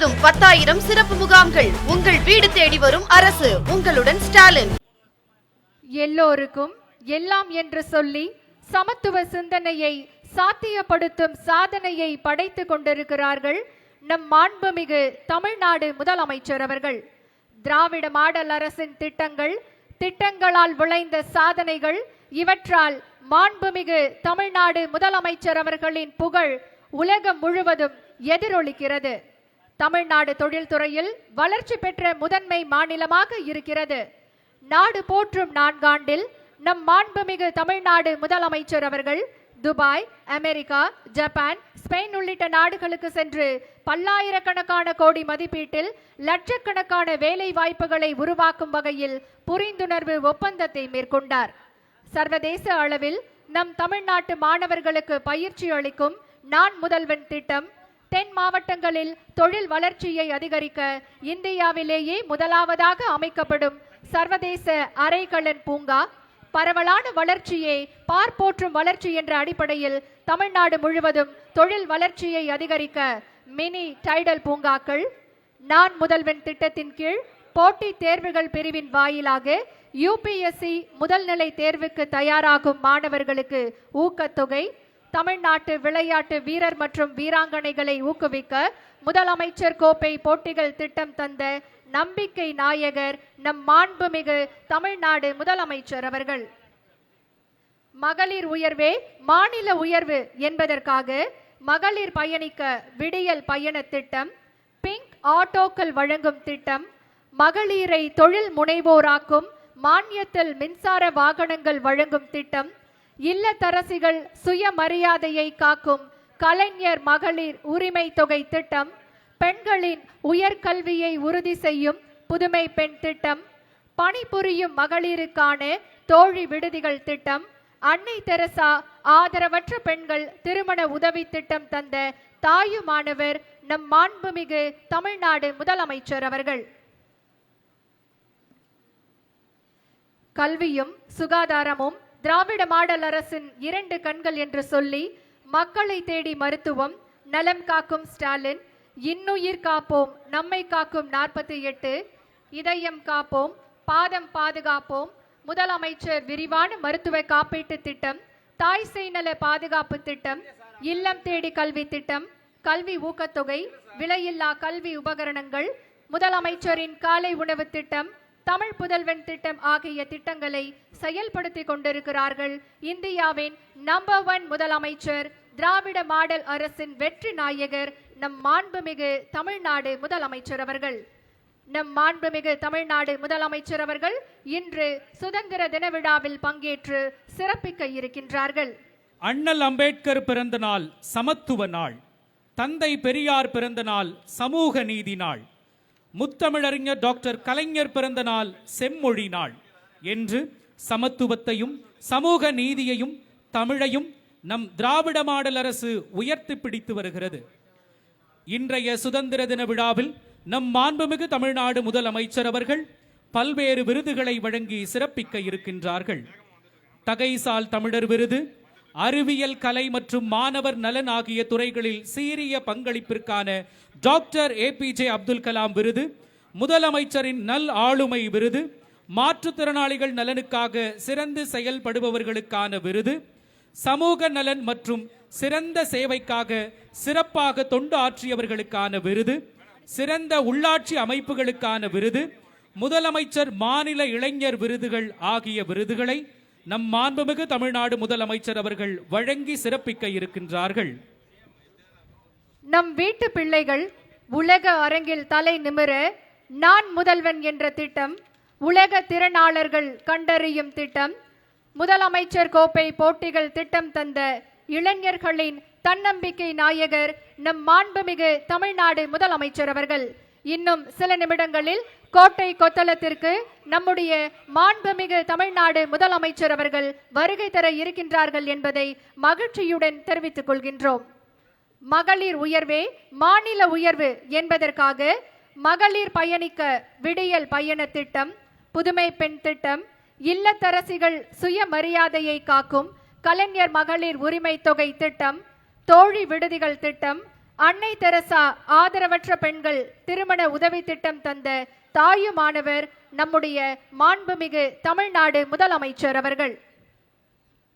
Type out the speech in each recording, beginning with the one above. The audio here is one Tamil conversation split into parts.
மாதம் 10,000 சிறப்பு முகாம்கள். உங்கள் வீடு தேடி வரும் அரசு. உங்களுடன் ஸ்டாலின். எல்லோருக்கும் எல்லாம் என்று சொல்லி சமத்துவ சிந்தனையை சாத்தியப்படுத்தும் சாதனையை படைத்து கொண்டிருக்கிறார்கள் நம் மாண்புமிகு தமிழ்நாடு முதலமைச்சர் அவர்கள். திராவிட மாடல் அரசின் திட்டங்களால் விளைந்த சாதனைகள், இவற்றால் மாண்புமிகு தமிழ்நாடு முதலமைச்சர் அவர்களின் புகழ் உலகம் முழுவதும் எதிரொலிக்கிறது. தமிழ்நாடு தொழில்துறையில் வளர்ச்சி பெற்ற முதன்மை மாநிலமாக இருக்கிறது. நாடு போற்றும் 4 ஆண்டில் நம் மாண்புமிகு தமிழ்நாடு முதலமைச்சர் அவர்கள் துபாய், அமெரிக்கா, ஜப்பான், ஸ்பெயின் உள்ளிட்ட நாடுகளுக்கு சென்று பல்லாயிரக்கணக்கான கோடி மதிப்பீட்டில் லட்சக்கணக்கான வேலை வாய்ப்புகளை உருவாக்கும் வகையில் புரிந்துணர்வு ஒப்பந்தத்தை மேற்கொண்டார். சர்வதேச அளவில் நம் தமிழ்நாட்டு மாணவர்களுக்கு பயிற்சி அளிக்கும் நான் முதல்வன் திட்டம், தென் மாவட்டங்களில் தொழில் வளர்ச்சியை அதிகரிக்க இந்தியாவிலேயே முதலாவதாக அமைக்கப்படும் சர்வதேச அரைக்கலன் பூங்கா, பரவலான வளர்ச்சியே பார்ப்போற்றும் வளர்ச்சி என்ற அடிப்படையில் தமிழ்நாடு முழுவதும் தொழில் வளர்ச்சியை அதிகரிக்க மினி டைடல் பூங்காக்கள், நான் முதல்வன் திட்டத்தின் கீழ் போட்டித் தேர்வுகள் பிரிவின் வாயிலாக யூபிஎஸ்சி முதல்நிலை தேர்வுக்கு தயாராகும் மாணவர்களுக்கு ஊக்கத்தொகை, தமிழ்நாட்டு விளையாட்டு வீரர் மற்றும் வீராங்கனைகளை ஊக்குவிக்க முதலமைச்சர் கோப்பை போட்டிகள் திட்டம் தந்த நம்பிக்கை நாயகர் நம் மாண்புமிகு தமிழ்நாடு முதலமைச்சர் அவர்கள். மகளிர் உயர்வே மாநில உயர்வு என்பதற்காக மகளிர் பயணிக்க விடியல் பயண திட்டம், பிங்க் ஆட்டோக்கள் வழங்கும் திட்டம், மகளிரை தொழில் முனைவோராக்கும் மானியத்தில் மின்சார வாகனங்கள் வழங்கும் திட்டம், இல்லத்தரசிகள் சுயமரியாதையை காக்கும் கலைஞர் மகளிர் உரிமை தொகை திட்டம், பெண்களின் உயர்கல்வியை உறுதி செய்யும் புதுமை பெண் திட்டம், பணிபுரியும் மகளிருக்கான தோழி விடுதிகள் திட்டம், அன்னை தெரசா ஆதரவற்ற பெண்கள் திருமண உதவி திட்டம் தந்த தாயுமானவர் நம் மாண்புமிகு தமிழ்நாடு முதலமைச்சர் அவர்கள். கல்வியும் சுகாதாரமும் திராவிட மாடல் அரசின் 2 கண்கள் என்று சொல்லி மக்களை தேடி மருத்துவம், நலம் காக்கும் ஸ்டாலின், இன்னுயிர் காப்போம் நம்மை காக்கும் 48, இதயம் காப்போம் பாதம் பாதுகாப்போம், முதலமைச்சர் விரிவான மருத்துவ காப்பீட்டு திட்டம், தாய் சேய் நல பாதுகாப்பு திட்டம், இல்லம் தேடி கல்வி திட்டம், கல்வி ஊக்கத்தொகை, விலையில்லா கல்வி உபகரணங்கள், முதலமைச்சரின் காலை உணவு திட்டம், தமிழ் புதல்வன் திட்டம் ஆகிய திட்டங்களை செயல்படுத்திக் கொண்டிருக்கிறார்கள் இந்தியாவின் நம்பர் 1 முதலமைச்சர், திராவிட மாடல் அரசின் வெற்றி நாயகர் நம் மாண்புமிகு தமிழ்நாடு முதலமைச்சர் அவர்கள். நம் மாண்புமிகு தமிழ்நாடு முதலமைச்சர் அவர்கள் இன்று சுதந்திர தின விழாவில் பங்கேற்று சிறப்பிக்க இருக்கின்றார்கள். அண்ணல் அம்பேத்கர் பிறந்த நாள் சமத்துவ நாள், தந்தை பெரியார் பிறந்த நாள் சமூக நீதி நாள், முத்தமிழறிஞர் டாக்டர் கலைஞர் பிறந்த நாள் செம்மொழி நாள் என்று சமத்துவத்தையும் சமூக நீதியையும் தமிழையும் நம் திராவிட மாடல் அரசு உயர்த்தி பிடித்து வருகிறது. இன்றைய சுதந்திர தின விழாவில் நம் மாண்புமிகு தமிழ்நாடு முதலமைச்சர் அவர்கள் பல்வேறு விருதுகளை வழங்கி சிறப்பிக்க இருக்கின்றார்கள். தகைசால் தமிழர் விருது, அறிவியல், கலை மற்றும் மாணவர் நலன் ஆகிய துறைகளில் சீரிய பங்களிப்பிற்கான டாக்டர் APJ அப்துல் கலாம் விருது, முதலமைச்சரின் நல் ஆளுமை விருது, மாற்றுத்திறனாளிகள் நலனுக்காக சிறந்து செயல்படுபவர்களுக்கான விருது, சமூக நலன் மற்றும் சிறந்த சேவைக்காக சிறப்பாக தொண்டு ஆற்றியவர்களுக்கான விருது, சிறந்த உள்ளாட்சி அமைப்புகளுக்கான விருது, முதலமைச்சர் மாநில இளைஞர் விருதுகள் ஆகிய விருதுகளை நம் மாண்புமிகு தமிழ்நாடு முதலமைச்சர் அவர்கள் வழங்கி சிறப்பிக்க இருக்கின்றார்கள். நம் வீட்டு பிள்ளைகள் உலக அரங்கில் தலை நிமிர நான் முதல்வன் என்ற திட்டம், உலக திறனாளர்கள் கண்டறியும் திட்டம், முதலமைச்சர் கோப்பை போட்டிகள் திட்டம் தந்த இளைஞர்களின் தன்னம்பிக்கை நாயகர் நம் மாண்புமிகு தமிழ்நாடு முதலமைச்சர் அவர்கள். இன்னும் சில நிமிடங்களில் கோட்டை கொத்தளத்திற்கு நம்முடைய மாண்புமிகு தமிழ்நாடு முதலமைச்சர் அவர்கள் வருகை தர இருக்கின்றார்கள் என்பதை மகிழ்ச்சியுடன் தெரிவித்துக் கொள்கின்றோம். மகளிர் உயர்வே மாநில உயர்வு என்பதற்காக மகளிர் பயணிக்க விடியல் பயண திட்டம், புதுமை பெண் திட்டம், இல்லத்தரசிகள் சுயமரியாதையை காக்கும் கலைஞர் மகளிர் உரிமை தொகை திட்டம், தோழி விடுதிகள் திட்டம், அன்னை தெரசா ஆதரவற்ற பெண்கள் திருமண உதவி திட்டம் தந்த தாயுமானவர் நம்முடைய மாண்புமிகு தமிழ்நாடு முதலமைச்சர் அவர்கள்.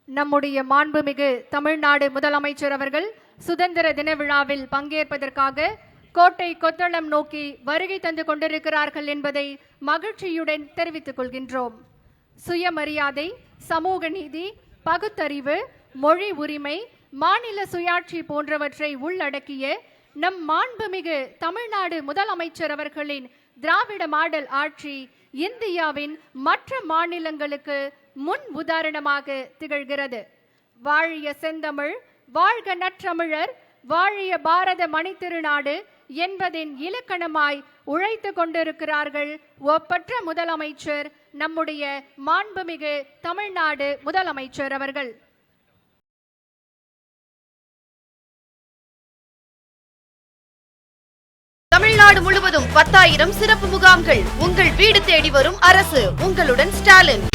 நம்முடைய மாண்புமிகு தமிழ்நாடு முதலமைச்சர் அவர்கள் சுதந்திர தின விழாவில் பங்கேற்பதற்காக கோட்டை கொத்தளம் நோக்கி வருகை தந்து கொண்டிருக்கிறார்கள் என்பதை மகிழ்ச்சியுடன் தெரிவித்துக் கொள்கின்றோம். சுயமரியாதை, சமூக நீதி, பகுத்தறிவு, மொழி உரிமை, மாநில சுயாட்சி போன்றவற்றை உள்ளடக்கிய நம் மாண்புமிகு தமிழ்நாடு முதலமைச்சர் அவர்களின் திராவிட மாடல் ஆட்சி இந்தியாவின் மற்ற மாநிலங்களுக்கு முன் உதாரணமாக திகழ்கிறது. வாழிய செந்தமிழ், வாழ்க நற்றமிழர், வாழிய பாரத மணித்திருநாடு என்பதின் இலக்கணமாய் உழைத்து கொண்டிருக்கிறார்கள் ஒப்பற்ற முதலமைச்சர் நம்முடைய மாண்புமிகு தமிழ்நாடு முதலமைச்சர் அவர்கள். தமிழ்நாடு முழுவதும் 10,000 சிறப்பு முகாம்கள். உங்கள் வீடு தேடி வரும் அரசு. உங்களுடன் ஸ்டாலின்.